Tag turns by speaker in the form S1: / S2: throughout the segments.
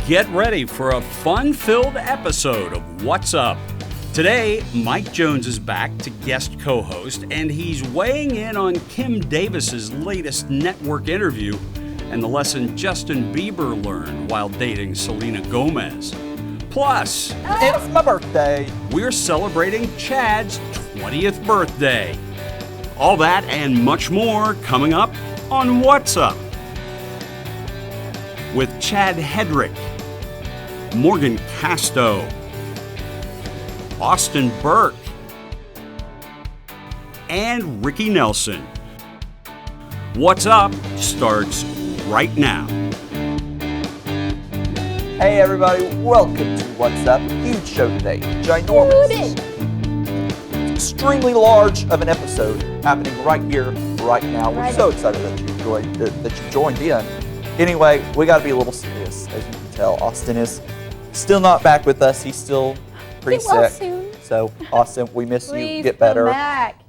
S1: Get ready for a fun-filled episode of What's Up. Today, Mike Jones is back to guest co-host, and he's weighing in on Kim Davis's latest network interview and the lesson Justin Bieber learned while dating Selena Gomez. Plus,
S2: it's my birthday.
S1: We're celebrating Chad's 20th birthday. All that and much more coming up on What's Up with Chad Hedrick, Morgan Casto, Austin Burke, and Ricky Nelson. What's Up starts right now.
S2: Hey everybody, welcome to What's Up. Huge show today, ginormous, extremely large of an episode happening right here, right now. We're so excited that you joined in. Anyway, we got to be a little serious, as you can tell. Austin is still not back with us. He's still pretty sick.
S3: Soon.
S2: So, Austin, we miss
S3: Please
S2: you. Get better.
S3: Come back.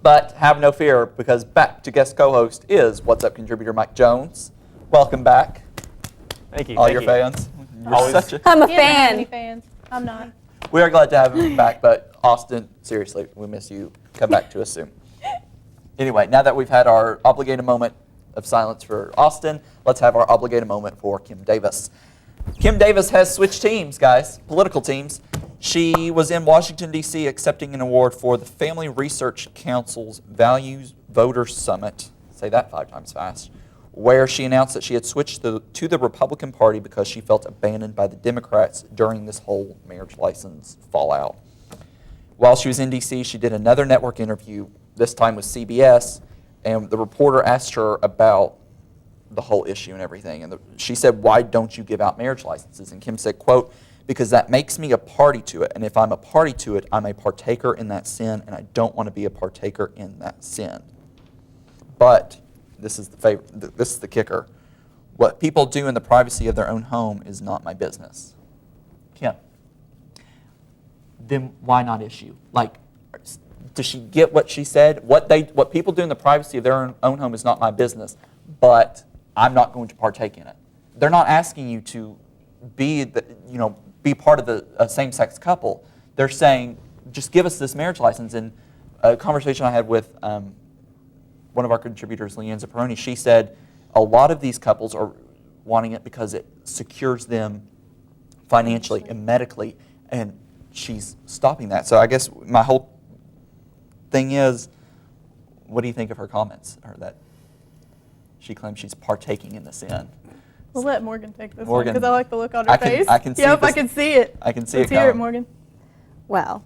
S2: But have no fear, because back to guest co-host is What's Up contributor Mike Jones. Welcome back.
S4: Thank you.
S2: All your fans.
S3: I'm a
S5: He doesn't have any
S3: fan.
S5: fans. I'm not.
S2: We are glad to have him back, but Austin, seriously, we miss you. Come back to us soon. Anyway, now that we've had our obligated moment of silence for Austin, let's have our obligated moment for Kim Davis. Kim Davis has switched teams, guys, political teams. She was in Washington, D.C. accepting an award for the Family Research Council's Values Voter Summit, say that 5 times fast, where she announced that she had switched to the Republican Party because she felt abandoned by the Democrats during this whole marriage license fallout. While she was in D.C., she did another network interview, this time with CBS, and the reporter asked her about the whole issue and everything. And she said, "Why don't you give out marriage licenses?" And Kim said, quote, "Because that makes me a party to it. And if I'm a party to it, I'm a partaker in that sin, and I don't want to be a partaker in that sin." But this is the kicker. What people do in the privacy of their own home is not my business. Kim, then why not issue? Like, does she get what she said? What people do in the privacy of their own home is not my business, but I'm not going to partake in it. They're not asking you to be part of the same-sex couple. They're saying, just give us this marriage license. And a conversation I had with one of our contributors, Leanne Zapparoni, she said a lot of these couples are wanting it because it secures them financially and medically, and she's stopping that. So I guess my whole thing is, what do you think of her comments, or that she claims she's partaking in the sin?
S5: We'll let Morgan take this
S2: Morgan,
S5: one because I like the look on her face.
S2: I can see
S5: Yep,
S2: this.
S5: I can see it.
S2: I can see
S5: Let's
S2: it
S5: hear it,
S2: coming.
S5: Morgan.
S3: Well,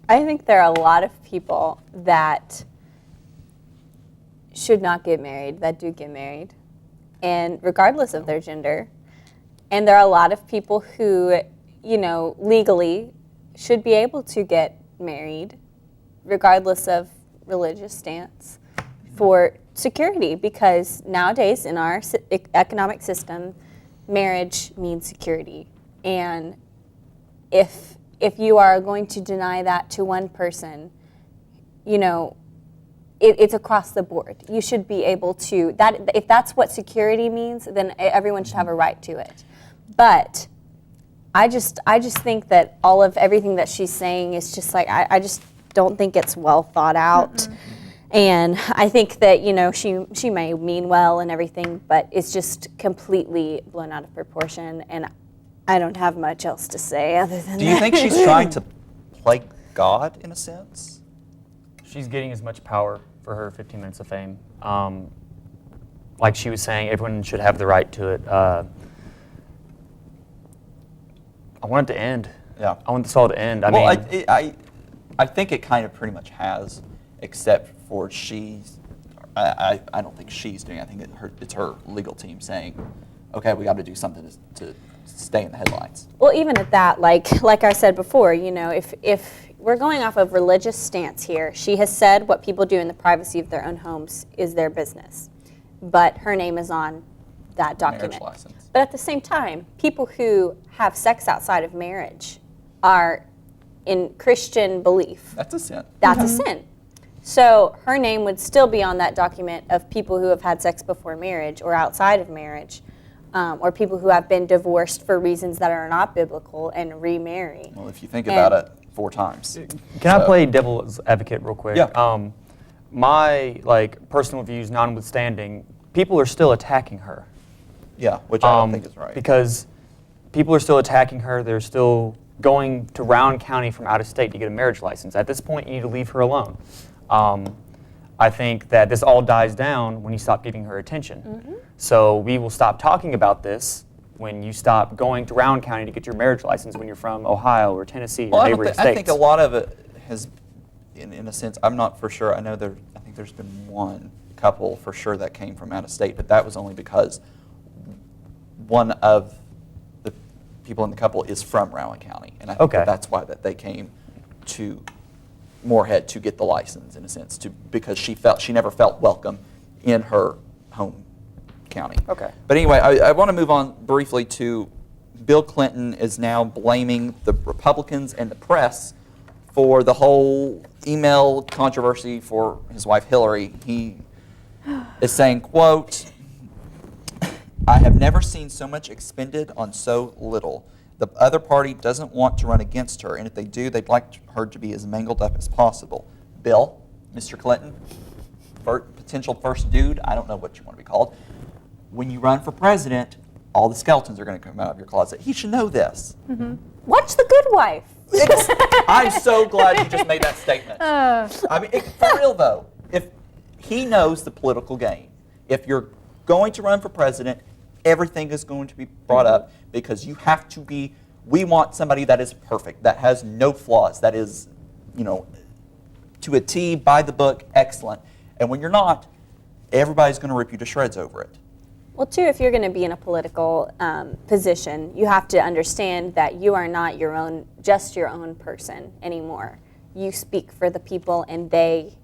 S3: I think there are a lot of people that should not get married, that do get married, and regardless of their gender. And there are a lot of people who, legally should be able to get married, regardless of religious stance, for security, because nowadays in our economic system, marriage means security. And if you are going to deny that to one person, it's across the board. You should be able to, if that's what security means, then everyone should have a right to it. But I just think that everything that she's saying is just like, I just don't think it's well thought out. Mm-hmm. And I think that, she may mean well and everything, but it's just completely blown out of proportion. And I don't have much else to say other than that.
S2: Do you think she's trying to play God in a sense?
S4: She's getting as much power for her 15 minutes of fame. Like she was saying, everyone should have the right to it. I want it to end.
S2: Yeah.
S4: I want this all to end.
S2: I think it kind of pretty much has, except for I don't think she's doing it. I think it's her legal team saying, okay, we got to do something to stay in the headlines.
S3: Well, even at that, like I said before, if we're going off of religious stance here, she has said what people do in the privacy of their own homes is their business. But her name is on that document.
S2: Marriage license.
S3: But at the same time, people who have sex outside of marriage are in Christian belief.
S2: That's a sin.
S3: That's a sin. So her name would still be on that document of people who have had sex before marriage or outside of marriage. or people who have been divorced for reasons that are not biblical and remarry.
S2: Well, if you think about it, 4 times.
S4: Can I play devil's advocate real quick?
S2: Yeah.
S4: My personal views notwithstanding, people are still attacking her.
S2: Yeah, which I don't think is right.
S4: Because people are still attacking her. They're still going to Rowan County from out of state to get a marriage license. At this point, you need to leave her alone. I think that this all dies down when you stop giving her attention. So we will stop talking about this when you stop going to Rowan County to get your marriage license when you're from Ohio or Tennessee or neighboring states.
S2: I think a lot of it has, in a sense, I'm not for sure. I think there's been one couple for sure that came from out of state, but that was only because one of the people in the couple is from Rowan County, and I think that's why that they came to Moorhead to get the license, in a sense, because she never felt welcome in her home county.
S4: Okay.
S2: But anyway, I want to move on briefly to Bill Clinton is now blaming the Republicans and the press for the whole email controversy for his wife Hillary. He is saying, quote, "I have never seen so much expended on so little. The other party doesn't want to run against her, and if they do, they'd like her to be as mangled up as possible." Bill, Mr. Clinton, potential first dude, I don't know what you want to be called. When you run for president, all the skeletons are going to come out of your closet. He should know this.
S3: Watch The Good Wife.
S2: I'm so glad you just made that statement. I mean, for real though, if he knows the political game, if you're going to run for president, everything is going to be brought up because you have to be, we want somebody that is perfect, that has no flaws, that is, to a T, by the book, excellent. And when you're not, everybody's going to rip you to shreds over it.
S3: Well, too, if you're going to be in a political position, you have to understand that you are not just your own person anymore. You speak for the people, and they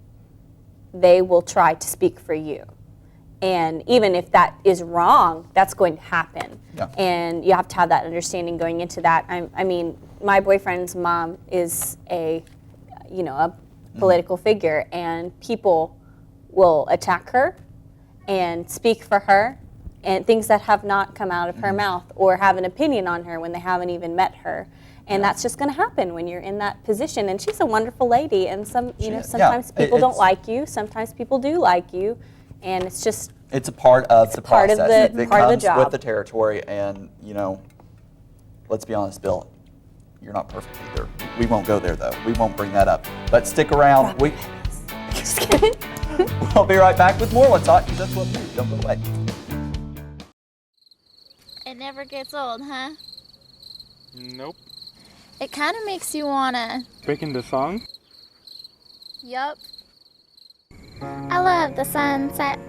S3: will try to speak for you. And even if that is wrong, that's going to happen.
S2: Yeah.
S3: And you have to have that understanding going into that. I mean, my boyfriend's mom is a political figure, and people will attack her and speak for her, and things that have not come out of her mouth, or have an opinion on her when they haven't even met her. And that's just going to happen when you're in that position. And she's a wonderful lady, and sometimes people don't like you, sometimes people do like you, and it's just
S2: it's a part of the process. It
S3: part of the
S2: comes
S3: job
S2: with the territory, and let's be honest, Bill, you're not perfect either. We won't go there though. We won't bring that up. But stick around.
S3: Just kidding.
S2: We'll be right back with more What's Hot, because that's what we do. Don't go away.
S6: It never gets old, huh?
S7: Nope.
S6: It kind of makes you wanna...
S7: Breaking the song?
S6: Yup. I love the sunset.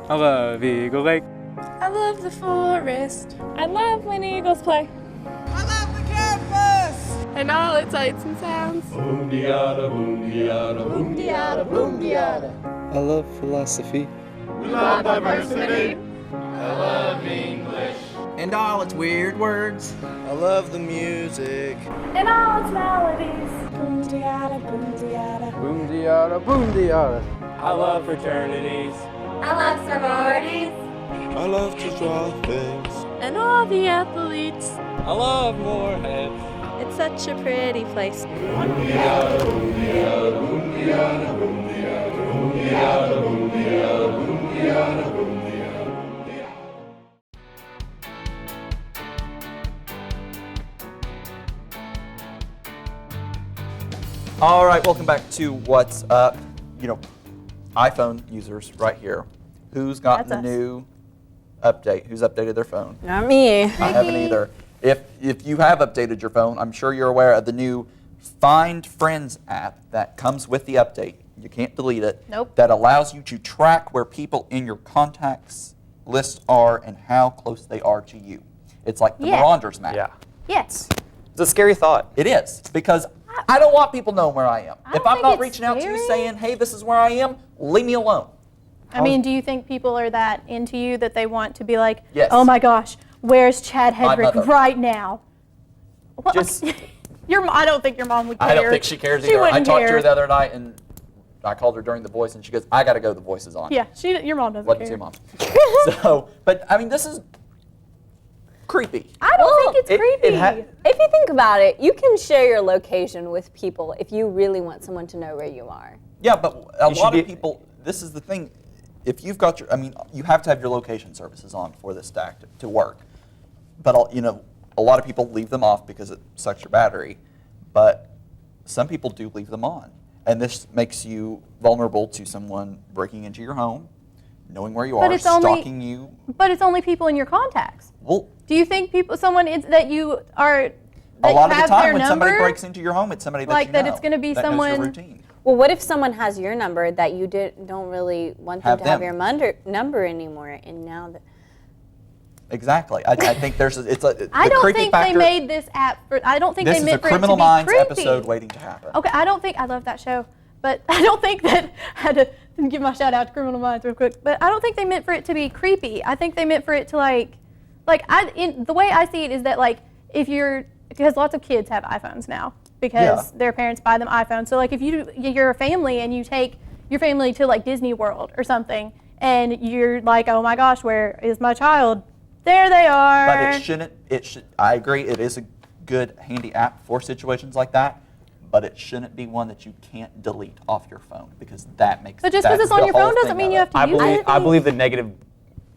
S7: I love Eagle Lake.
S8: I love the forest. I love when eagles play.
S9: I love the campus!
S8: And all its sights and sounds.
S10: Boom-de-yada, boom-de-yada, boom-de-yada, boom-de-yada.
S11: I love philosophy.
S10: We love diversity. I love English.
S9: And all its weird words.
S11: I love the music.
S8: And all its melodies. Boom-de-yada, boom-de-yada.
S11: Boom-de-yada, boom-de-yada.
S10: I love fraternities.
S6: I love sororities.
S11: I love to draw things.
S8: And all the athletes.
S10: I love Moorhead.
S8: It's such a pretty place.
S10: Boom-de-yada, boom-de-yada, boom-de-yada, boom-de-yada, boom-de-yada, boom-de-yada, boom-de-yada, boom-de-yada.
S2: All right, welcome back to What's Up. iPhone users right here. Who's gotten
S5: That's
S2: the
S5: us.
S2: new update? Who's updated their phone?
S3: Not me.
S2: I haven't either. If you have updated your phone, I'm sure you're aware of the new Find Friends app that comes with the update. You can't delete it.
S5: Nope.
S2: That allows you to track where people in your contacts list are and how close they are to you. It's like the
S3: Yeah.
S2: Marauders map.
S4: Yeah.
S3: Yes.
S4: It's a scary thought.
S2: It is, because I don't want people knowing where I am.
S3: I
S2: If
S3: don't
S2: I'm
S3: think
S2: not
S3: it's
S2: reaching out to you
S3: scary.
S2: saying, hey, this is where I am, leave me alone.
S5: I mean, do you think people are that into you that they want to be like,
S2: Yes.
S5: oh my gosh, where's Chad Hedrick
S2: mother.
S5: right now? Well,
S2: Just-
S5: I don't think your mom would care.
S2: I don't think she cares
S5: She
S2: either. I
S5: wouldn't
S2: talked to her
S5: care.
S2: the other night, and I called her during The Voice, and she goes, I got to go, The Voice is on.
S5: Yeah, your mom doesn't
S2: What
S5: care.
S2: did your mom? So, but I mean, this is creepy.
S5: I don't think it's creepy.
S3: If you think about it, you can share your location with people if you really want someone to know where you are.
S2: Yeah, but a lot of people, this is the thing, if you've got you have to have your location services on for this to work. But, a lot of people leave them off because it sucks your battery, but some people do leave them on. And this makes you vulnerable to someone breaking into your home, knowing where you are, stalking you.
S5: But it's only people in your contacts.
S2: Well,
S5: do you think someone that you are,
S2: a lot of the time when somebody breaks into your home, it's somebody that you know.
S5: That it's going to be
S2: that
S5: someone.
S2: knows your routine.
S3: Well, what if someone has your number that you don't really want them to have your number anymore, and now that.
S2: Exactly. I think
S5: I don't think they made this app. I don't think they meant for it to be creepy. This is a Criminal Minds episode waiting to happen. Okay, I love that show, but I don't think that I had to give my shout out to Criminal Minds real quick. But I don't think they meant for it to be creepy. I think they meant for it to the way I see it is that because lots of kids have iPhones now because their parents buy them iPhones. So if you're a family and you take your family to Disney World or something, and you're like, oh my gosh, where is my child? There they are.
S2: But I agree, it is a good, handy app for situations like that, but it shouldn't be one that you can't delete off your phone because that makes.
S5: But just because it's on your phone doesn't mean you have to use it.
S4: I believe the negative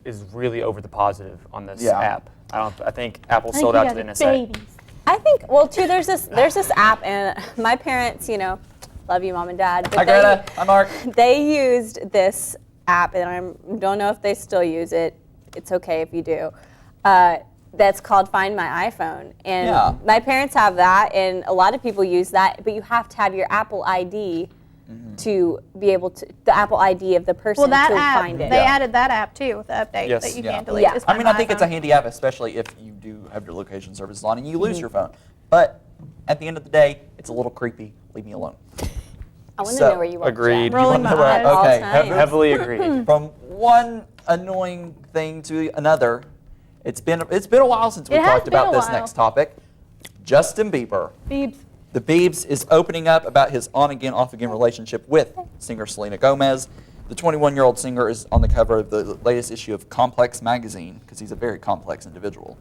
S4: is really over the positive on this app. I think Apple sold out to the NSA.
S3: I think, too, there's this app, and my parents, love you, Mom and Dad. But
S2: Hi, Greta. Hi, Mark.
S3: They used this app, and I don't know if they still use it. It's okay if you do. That's called Find My iPhone. And my parents have that, and a lot of people use that, but you have to have your Apple ID to be able to, the Apple ID of the person to find it.
S5: They added that app too with the update that you can't delete.
S3: Yeah.
S2: I think it's a handy app, especially if you do have your location services on and you lose your phone. But at the end of the day, it's a little creepy. Leave me alone.
S3: I want to know where you are.
S4: Agreed.
S5: Rolling my eyes.
S2: Okay.
S4: Heavily agreed.
S2: From one annoying thing to another, it's been a while since we talked about this next topic. Justin Bieber.
S5: Biebs.
S2: The Biebs is opening up about his on-again, off-again relationship with singer Selena Gomez. The 21-year-old singer is on the cover of the latest issue of Complex magazine because he's a very complex individual.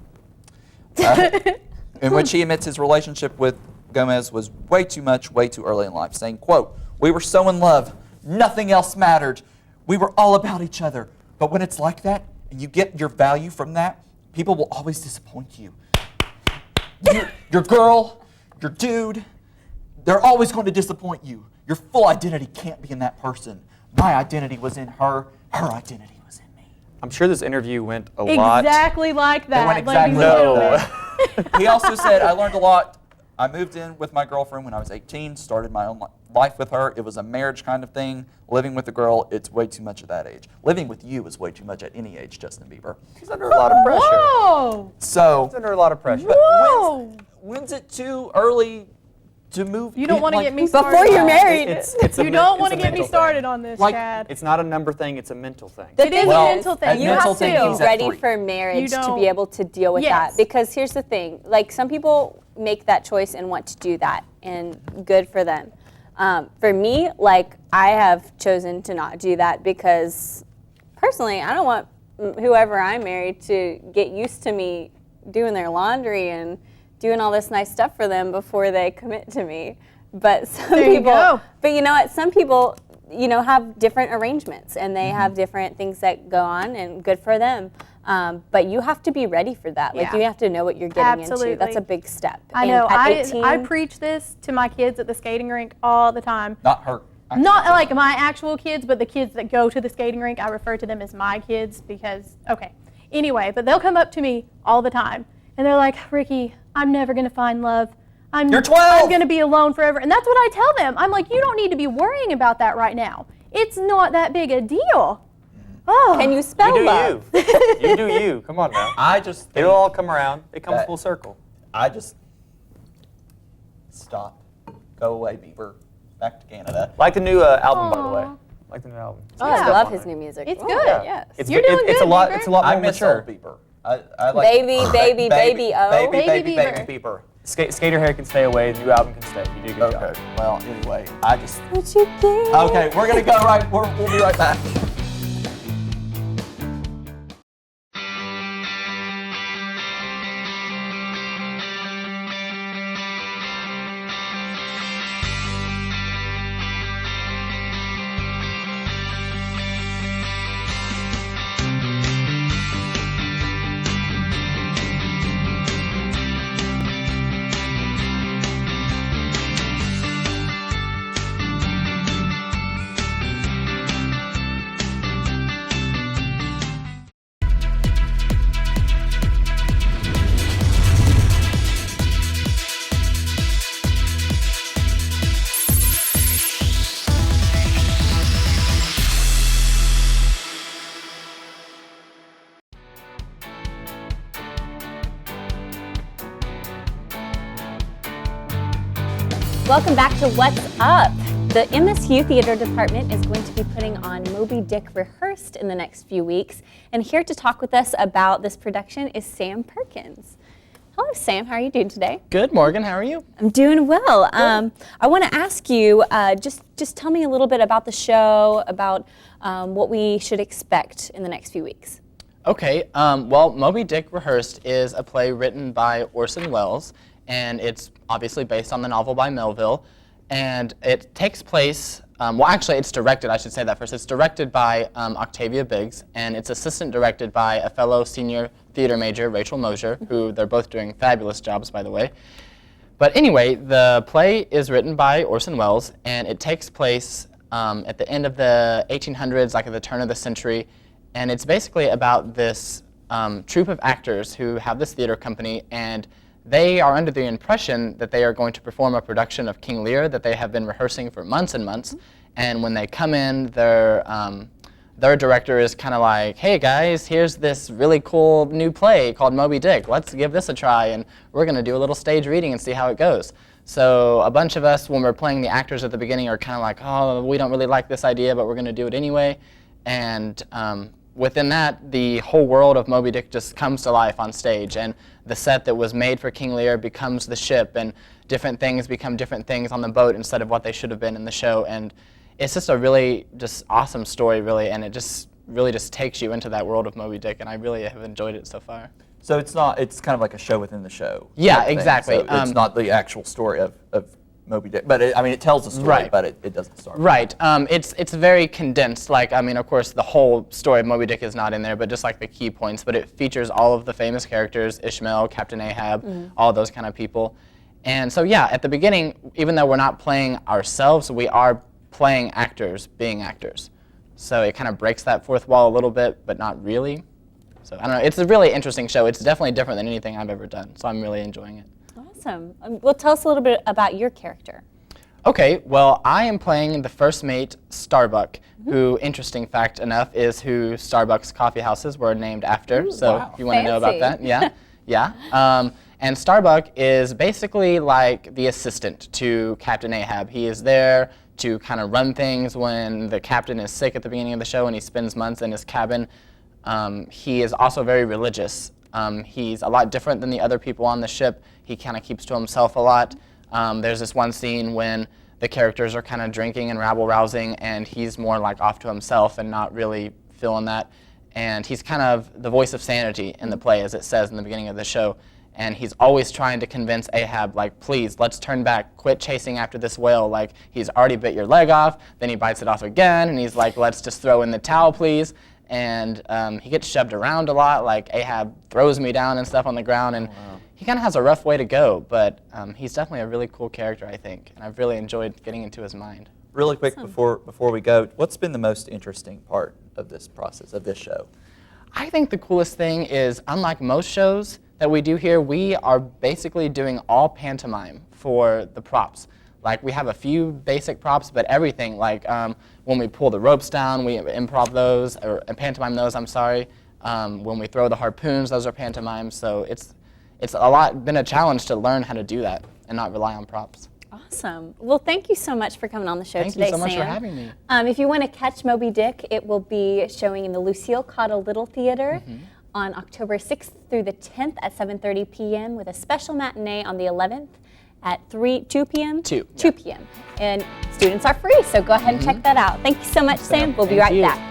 S2: In which he admits his relationship with Gomez was way too much, way too early in life, saying, quote, "We were so in love, nothing else mattered. We were all about each other. But when it's like that, and you get your value from that, people will always disappoint you. Your girl, your dude, they're always going to disappoint you. Your full identity can't be in that person. My identity was in her. Her identity was in me."
S4: I'm sure this interview went a lot.
S5: Exactly like that.
S2: It went exactly He also said, "I learned a lot. I moved in with my girlfriend when I was 18, started my own life with her. It was a marriage kind of thing. Living with a girl, it's way too much at that age. Living with you is way too much at any age, Justin Bieber."
S4: He's under a lot of pressure.
S5: Whoa!
S2: So,
S4: he's under a lot of pressure.
S5: Whoa!
S2: When's it too early to move?
S5: You don't want to get me started.
S3: Before you're married.
S5: You don't want to get me started on this, Chad.
S4: It's not a number thing, it's a mental thing.
S5: It is a mental thing.
S3: You have to be ready for marriage to be able to deal with that. Because here's the thing, some people make that choice and want to do that, and good for them. For me, I have chosen to not do that because personally, I don't want whoever I'm married to get used to me doing their laundry and doing all this nice stuff for them before they commit to me. But some people, but you know what? Some people, have different arrangements and they have different things that go on, and good for them. But you have to be ready for that. You have to know what you're getting into. That's a big step.
S5: I know. I preach this to my kids at the skating rink all the time.
S2: Not her.
S5: Not my actual kids, but the kids that go to the skating rink. I refer to them as my kids because, Anyway, but they'll come up to me all the time and they're like, "Ricky, I'm never going to find love.
S2: You're 12.
S5: I'm going to be alone forever." And that's what I tell them. I'm like, you don't need to be worrying about that right now. It's not that big a deal. Oh.
S3: Can you spell love?
S4: You do you. Come on now. It'll all come around. It comes full circle.
S2: Stop. Go away, Bieber. Back to Canada.
S4: Like the new album, by the way. Like the new album.
S3: I love his new music.
S5: It's good.
S3: Yes.
S5: You're doing good,
S4: It's a lot more
S2: I miss
S4: mature.
S2: old Bieber. I like
S3: baby
S2: Bieber.
S4: Skater hair can stay away. The new album can stay. You do a good job.
S2: Well, anyway,
S3: What you get?
S2: Okay, we're gonna go we'll be right back.
S3: Welcome back to What's Up. The MSU Theater Department is going to be putting on Moby Dick Rehearsed in the next few weeks. And here to talk with us about this production is Sam Perkins. Hello, Sam. How are you doing today?
S12: Good, Morgan. How are you?
S3: I'm doing well. I want to ask you, just tell me a little bit about the show, about what we should expect in the next few weeks.
S12: Okay. Well, Moby Dick Rehearsed is a play written by Orson Welles, and it's obviously based on the novel by Melville. And it takes place, well, actually, it's directed, I should say that first. It's directed by Octavia Biggs, and it's assistant directed by a fellow senior theater major, Rachel Mosier, who they're both doing fabulous jobs, by the way. But anyway, the play is written by Orson Welles, and it takes place at the end of the 1800s, like at the turn of the century. And it's basically about this troupe of actors who have this theater company, and they are under the impression that they are going to perform a production of King Lear that they have been rehearsing for months and months. And when they come in, their director is kind of like, hey guys, here's this really cool new play called Moby Dick. Let's give this a try, and we're going to do a little stage reading and see how it goes. So a bunch of us, when we're playing the actors at the beginning, are kind of like, oh, we don't really like this idea, but we're going to do it anyway. And within that, the whole world of Moby Dick just comes to life on stage, and the set that was made for King Lear becomes the ship, and different things become different things on the boat instead of what they should have been in the show. And it's just a really just awesome story, really, and it just really just takes you into that world of Moby Dick, and I really have enjoyed it so far.
S2: So it's kind of like a show within the show.
S12: Yeah, exactly.
S2: So it's not the actual story of Moby Dick, but it tells a story,
S12: right.
S2: But it doesn't start.
S12: Right. It's very condensed. Like, I mean, of course, the whole story of Moby Dick is not in there, but just like the key points. But it features all of the famous characters: Ishmael, Captain Ahab, all those kind of people. And so, yeah, at the beginning, even though we're not playing ourselves, we are playing actors being actors. So it kind of breaks that fourth wall a little bit, but not really. So I don't know. It's a really interesting show. It's definitely different than anything I've ever done. So I'm really enjoying it.
S3: Awesome. Well, tell us a little bit about your character.
S12: Okay, well, I am playing the first mate, Starbuck, who, interesting fact enough, is who Starbucks coffee houses were named after.
S3: Ooh,
S12: so
S3: wow.
S12: If you want to know about that, yeah. And Starbuck is basically like the assistant to Captain Ahab. He is there to kind of run things when the captain is sick at the beginning of the show and he spends months in his cabin. He is also very religious. He's a lot different than the other people on the ship. He kind of keeps to himself a lot. There's this one scene when the characters are kind of drinking and rabble-rousing, and he's more like off to himself and not really feeling that. And he's kind of the voice of sanity in the play, as it says in the beginning of the show. And he's always trying to convince Ahab, like, please, let's turn back, quit chasing after this whale. Like, he's already bit your leg off, then he bites it off again, and he's like, let's just throw in the towel, please. And he gets shoved around a lot, like Ahab throws me down and stuff on the ground, and he kind of has a rough way to go, but he's definitely a really cool character, I think, and I've really enjoyed getting into his mind.
S2: Really quick before we go, what's been the most interesting part of this process, of this show?
S12: I think the coolest thing is, unlike most shows that we do here, we are basically doing all pantomime for the props. Like, we have a few basic props, but everything, like when we pull the ropes down, we improv those, or pantomime those, I'm sorry. When we throw the harpoons, those are pantomimes. So it's been a challenge to learn how to do that and not rely on props.
S3: Awesome. Well, thank you so much for coming on the show today, Sam.
S12: Thank you so much for having me.
S3: If you want to catch Moby Dick, it will be showing in the Lucille Cottle Little Theater on October 6th through the 10th at 7:30 p.m. with a special matinee on the 11th at 2 p.m. 2 p.m. And students are free, so go ahead and check that out. Thank you so much, Sam. We'll be right back.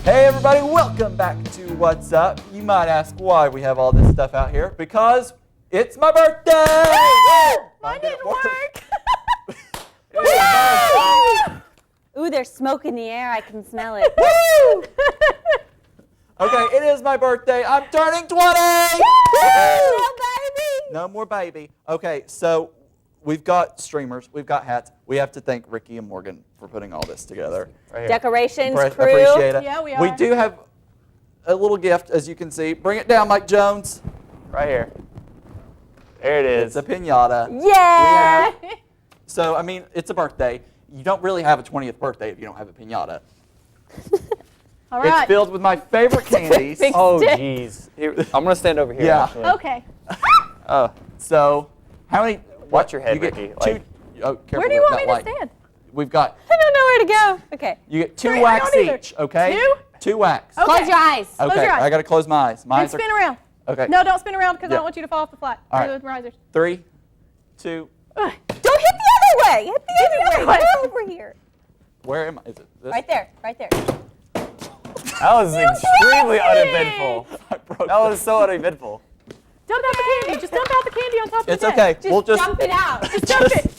S2: Hey everybody, welcome back to What's Up. You might ask why we have all this stuff out here. Because it's my birthday!
S5: Mine didn't work.
S3: Ooh, there's smoke in the air. I can smell it.
S2: Woo! Okay, it is my birthday. I'm turning 20!
S3: No, baby!
S2: No more baby. Okay, so we've got streamers, we've got hats. We have to thank Ricky and Morgan for putting all this together.
S4: Right here.
S3: Decorations, crew.
S2: Appreciate it.
S5: Yeah, we are.
S2: We do have a little gift, as you can see. Bring it down, Mike Jones.
S4: Right here. There it
S2: It's
S4: is.
S2: a piñata.
S3: Yeah!
S2: So, I mean, it's a birthday. You don't really have a 20th birthday if you don't have a piñata.
S5: All right.
S2: It's filled with my favorite candies.
S3: big
S4: Oh,
S3: stick.
S4: jeez. I'm going to stand over here.
S2: Yeah.
S4: Actually.
S5: Okay.
S4: Oh,
S2: So, how many?
S4: Watch your head,
S2: you get
S4: Ricky.
S2: Two,
S4: Like-
S2: careful
S5: Where do you
S2: with
S5: want
S2: that
S5: me
S2: light.
S5: to stand?
S2: We've got,
S3: I don't know where to go. Okay.
S2: you get 2
S5: Sorry, I
S2: wax
S5: don't either.
S2: each, okay?
S5: Two?
S2: 2 wax.
S5: Okay.
S3: Close your eyes.
S2: Okay,
S5: Close your eyes.
S2: I got to close my eyes. My
S5: And
S2: eyes are
S5: spin around.
S2: Okay.
S5: No, don't spin around because I
S2: Yeah.
S5: don't want you to fall off the flat.
S2: All
S5: Or
S2: right.
S5: the risers.
S2: 3, 2.
S5: Ugh.
S3: Don't hit the other way. Hit the other way.
S5: way.
S3: Get over here.
S2: Where am I? Is it this?
S3: Right there. Right there.
S4: that was extremely uneventful.
S2: I broke
S4: That
S2: this.
S4: was so uneventful.
S5: Dump out the candy. Just dump out the candy on top of
S2: It's
S5: the
S2: okay.
S5: deck.
S2: We'll just
S3: Dump it out.
S5: Just dump it.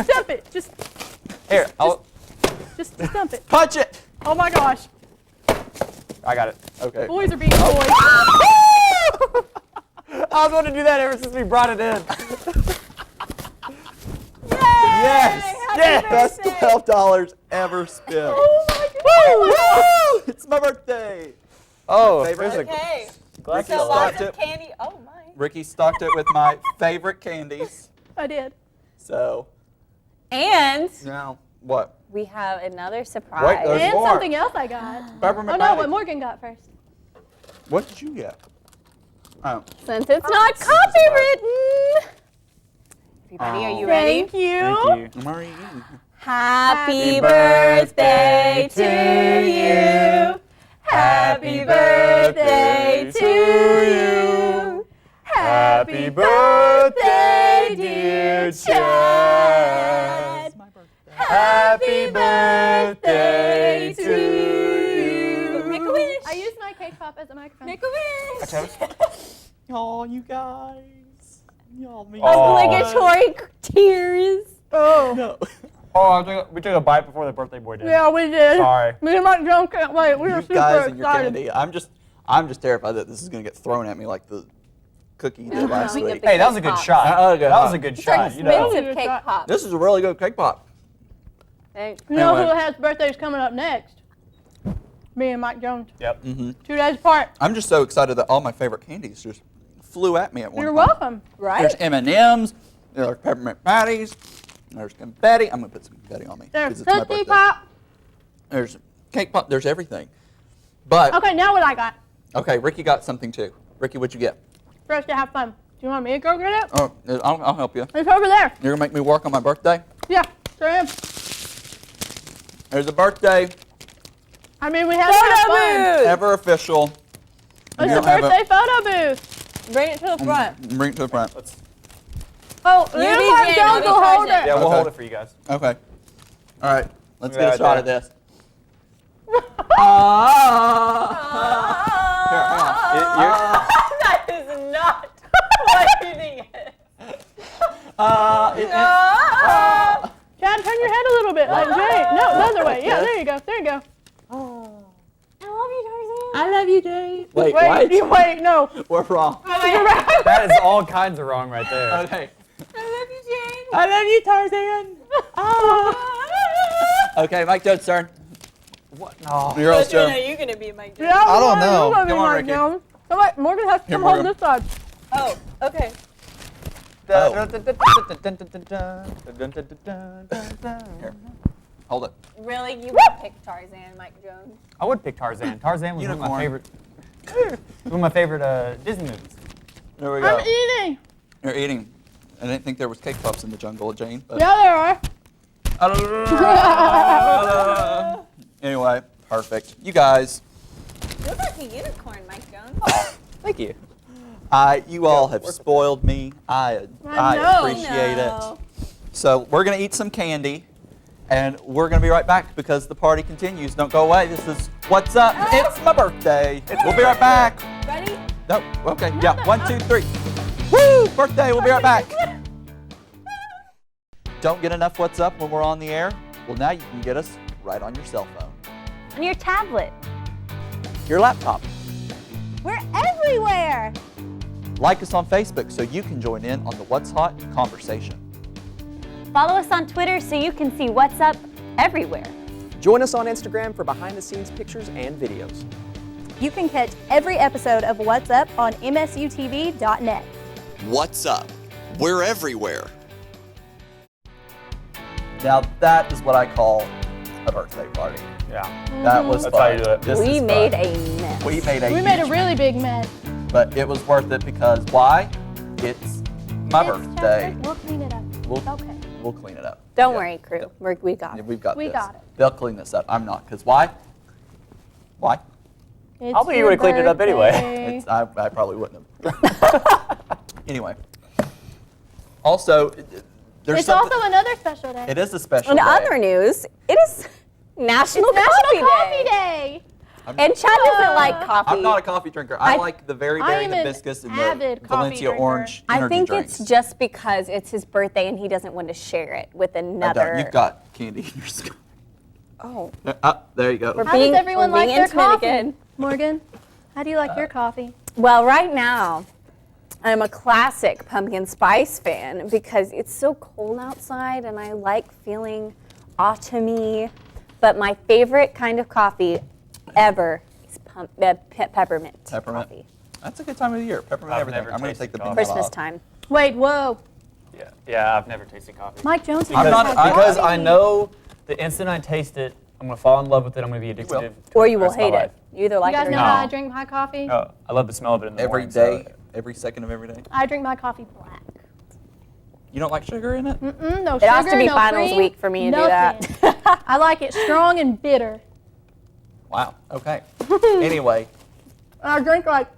S5: Dump it. Just
S4: Here,
S5: dump it.
S2: punch it.
S5: Oh my gosh.
S4: I got it.
S2: Okay.
S5: Boys are being boys.
S4: I was wanting to do that ever since we brought it in.
S2: Yes.
S3: Happy
S2: Best
S3: birthday.
S2: $12 ever spent.
S5: Oh my gosh.
S2: Woo! It's my birthday.
S4: Oh,
S2: Favorite?
S4: there's a
S3: Okay.
S4: glass
S3: So
S4: of
S3: lots
S2: stocked
S3: of
S2: it.
S3: candy. Oh my.
S2: Ricky stocked it with my favorite candies.
S5: I did.
S2: So
S3: And
S2: now what?
S3: we have another surprise.
S2: Wait, there's
S5: And
S2: more.
S5: something else I got.
S2: Peppermint
S5: Oh no,
S2: patty.
S5: what Morgan got first.
S2: What did you get? Oh.
S3: Since it's not copywritten. Everybody, are you ready?
S5: Thank you.
S4: Thank you.
S2: I'm already eating.
S3: Happy birthday to you. Happy birthday to you. Happy birthday, dear Chad. Happy birthday to you. Make a wish.
S5: I used my cake pop as a microphone.
S3: Make a wish.
S2: Oh, you guys. Y'all mean
S3: Obligatory tears.
S5: Oh.
S2: no.
S4: Oh, we took a bite before the birthday boy did.
S5: Yeah, we did.
S4: Sorry.
S5: Me and Mike Jones can't wait. We were
S2: You
S5: super
S2: guys and your
S5: excited.
S2: candy. I'm just terrified that this is gonna get thrown at me like the cookie did last
S3: we
S2: week.
S3: get the
S4: Hey, that was a
S3: cake
S4: good
S3: pops.
S4: shot.
S2: Okay.
S4: That was a good
S3: It's an
S4: shot. You know.
S3: expensive cake pop.
S2: This is a really good cake pop.
S3: Hey,
S5: You know
S2: Anyway.
S5: who has birthdays coming up next? Me and Mike Jones.
S4: Yep.
S5: 2 days apart.
S2: I'm just so excited that all my favorite candies just flew at me at one
S5: You're
S2: time.
S5: welcome.
S3: right?
S2: There's M&Ms. There's peppermint patties. There's confetti. I'm gonna put some confetti on me
S5: There's
S2: it's my
S5: Tootsie
S2: birthday.
S5: Pop.
S2: There's cake pop. There's everything. But
S5: Okay, now what I got?
S2: okay, Ricky got something too. Ricky, what'd you get?
S5: For us to have fun. Do you want me to go get it?
S2: Oh, I'll help you.
S5: It's over there.
S2: You're gonna make me work on my birthday.
S5: Yeah, sure am.
S2: There's a birthday
S5: I mean, we have to have fun.
S2: ever official.
S5: It's
S2: You
S5: a
S2: don't have
S5: birthday photo booth.
S3: Bring it to the front.
S2: Bring it to the front.
S5: Oh,
S3: You
S5: you and
S3: be
S5: Mike
S3: Jen,
S5: Jones
S3: I'll be
S5: will hold
S3: Tarzan.
S5: it.
S4: Yeah, we'll
S2: Okay.
S4: hold it for you guys.
S2: Okay. All right. Let's
S4: Yeah,
S2: get a shot
S4: there.
S2: at this.
S3: That is not what you think it is.
S5: Chad, turn your head a little bit, like Jay. No, the other way. Yeah, there you go. There you go.
S3: I love you, Jay.
S2: Wait,
S5: Wait,
S2: what?
S5: wait, no.
S2: We're wrong.
S4: That is all kinds of wrong right there.
S2: Okay.
S3: I love you, Jane.
S2: I love you, Tarzan. Okay, Mike Jones' turn.
S4: What? No.
S2: Your all's
S3: Are
S2: turn.
S3: you gonna be my Jane?
S5: Yeah,
S4: I don't know.
S5: You're gonna be
S2: Come on,
S5: Mike
S2: Ricky.
S5: Jones. So wait, Morgan has to
S2: Here,
S5: come hold
S2: Morgan.
S5: this side.
S3: Oh, okay.
S2: Here. Hold it.
S3: Really, you would pick Tarzan, Mike Jones?
S4: I would pick Tarzan. Tarzan was one of my
S2: Unicorn.
S4: favorite. One of my favorite Disney movies.
S2: There we go.
S5: I'm eating.
S2: You're eating. I didn't think there was cake pops in the jungle, Jane. But
S5: Yeah, there are.
S2: Anyway, perfect. You guys,
S3: You look like a unicorn, Mike Jones.
S4: Thank you.
S2: you all have spoiled me. I
S5: I know.
S2: appreciate it. So we're gonna eat some candy, And we're going to be right back because the party continues. Don't go away. This is What's Up? It's my birthday. We'll be right back.
S3: Ready?
S2: No, okay, yeah, 1, 2, 3. Woo! Birthday, we'll be right back. Don't get enough What's Up when we're on the air? Well, now you can get us right on your cell phone.
S3: On your tablet.
S2: Your laptop.
S3: We're everywhere.
S2: Like us on Facebook so you can join in on the What's Hot conversation.
S3: Follow us on Twitter so you can see what's up everywhere.
S13: Join us on Instagram for behind-the-scenes pictures and videos.
S5: You can catch every episode of What's Up on msutv.net.
S14: What's Up? We're everywhere.
S2: Now that is what I call a birthday party.
S4: Yeah.
S2: That was
S4: That's
S2: fun.
S4: how you do it.
S2: This
S3: We
S2: is
S3: made
S2: fun.
S3: a mess.
S2: We made a
S5: We made a
S2: huge
S5: really big mess.
S2: mess. But it was worth it because why? It's my birthday.
S5: We'll clean it up.
S2: We'll,
S5: Okay.
S2: we'll clean it up.
S3: Don't
S2: Yeah.
S3: worry, crew. We got
S2: Yeah,
S3: it.
S2: we've got
S5: We
S2: this.
S5: got it.
S2: They'll clean this up. I'm not. Because why? Why?
S5: It's
S4: Probably you
S5: your
S4: would've cleaned it up anyway.
S5: birthday.
S2: I probably wouldn't have. Anyway. Also, there's
S5: It's
S2: something.
S5: also another special day.
S2: It is a special
S3: In
S2: day.
S3: other news, it is National
S5: National
S3: Coffee Day.
S5: Day.
S3: And Chad doesn't like coffee.
S2: I'm not a coffee drinker. I
S3: I-
S2: like the Very
S5: I
S2: Berry
S5: am an
S2: hibiscus and the
S5: avid coffee
S2: Valencia
S5: drinker.
S2: Orange
S3: I
S2: energy
S3: think
S2: drinks.
S3: it's just because it's his birthday and he doesn't want to share it with
S2: I don't.
S3: another.
S2: You've got candy in your scarf.
S3: Oh.
S2: There you go.
S3: We're
S5: How
S3: being-
S5: does everyone
S3: we're
S5: like
S3: being
S5: their
S3: intimate
S5: coffee?
S3: again.
S5: Morgan, how do you like your coffee?
S3: Well, right now, I'm a classic pumpkin spice fan because it's so cold outside and I like feeling autumny. But my favorite kind of coffee ever is peppermint coffee.
S2: That's a good time of the year. Peppermint
S4: I've
S2: everything.
S4: never
S2: I'm going to
S4: tasted
S2: take the
S4: coffee.
S2: pink
S3: Christmas
S2: off.
S3: time.
S5: Wait, whoa.
S4: Yeah, I've never tasted coffee.
S5: Mike Jones
S2: I'm
S5: has
S2: not-
S5: had
S4: Because
S5: coffee.
S4: I know the instant I taste it, I'm going to fall in love with it. I'm going to be addicted
S2: will.
S4: to it.
S3: Or
S4: for
S3: you
S4: the
S3: will
S4: rest of
S3: hate
S4: my
S3: it.
S4: life.
S3: You either like
S5: You
S3: it
S5: guys
S3: or
S5: know
S3: not.
S5: how I drink my coffee?
S4: Oh, I love the smell of it in the
S2: Every
S4: morning.
S2: day,
S4: so-
S2: every second of every day.
S5: I drink my coffee black.
S2: You don't like sugar in it?
S5: Mm-mm, no
S3: It has
S5: sugar,
S3: to be
S5: no
S3: finals
S5: cream,
S3: week for me to do
S5: nothing.
S3: that.
S5: I like it strong and bitter.
S2: Wow. Okay. Anyway,
S5: I drink like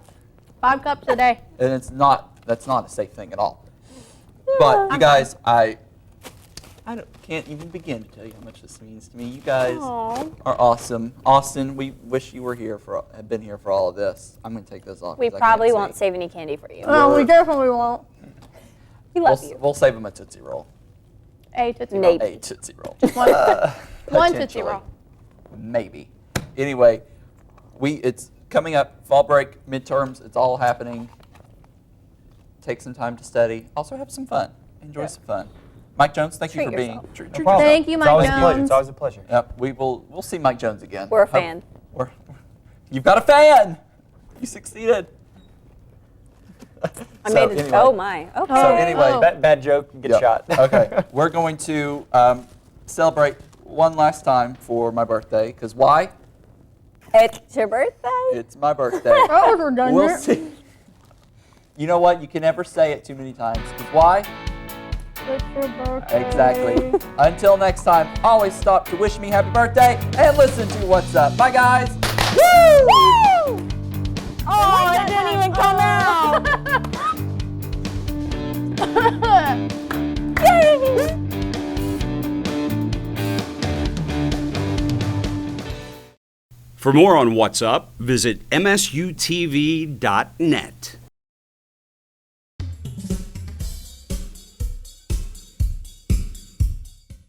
S5: 5 cups a day.
S2: and that's not a safe thing at all. But you guys, I can't even begin to tell you how much this means to me. You guys
S3: Aw.
S2: are awesome. Austin, we wish you were here had been here for all of this. I'm going to take this off.
S3: We
S2: 'cause I can't
S3: probably
S2: see.
S3: won't save any candy for you.
S5: Oh, we definitely won't.
S3: We love you.
S2: We'll save them a Tootsie Roll.
S5: A Tootsie Roll.
S3: Maybe.
S2: A Tootsie Roll.
S5: One Tootsie
S2: Potentially.
S5: Roll.
S2: Maybe. Anyway, it's coming up. Fall break, midterms. It's all happening. Take some time to study. Also have some fun. Enjoy some fun. Mike Jones, thank you
S3: Treat
S2: for being.
S3: yourself.
S2: Treat
S4: No problem.
S5: Thank you,
S4: It's
S5: Mike
S4: always a pleasure.
S5: Jones.
S4: It's always a pleasure.
S2: Yep, we'll see Mike Jones again.
S3: We're a fan.
S2: You've got a fan. You succeeded.
S3: I made it.
S2: Anyway.
S3: Oh my. Okay.
S2: So anyway,
S5: Oh.
S4: Bad joke, get
S2: Yep.
S4: shot.
S2: Okay, we're going to celebrate one last time for my birthday. Because why?
S3: It's your birthday.
S2: It's my birthday.
S5: That was redundant.
S2: We'll see. You know what? You can never say it too many times. Because why?
S5: It's your birthday.
S2: Exactly. Until next time, always stop to wish me happy birthday and listen to What's Up. Bye, guys.
S3: Woo! Woo! Oh, it didn't even come out. Yay!
S1: For more on What's Up, visit msutv.net.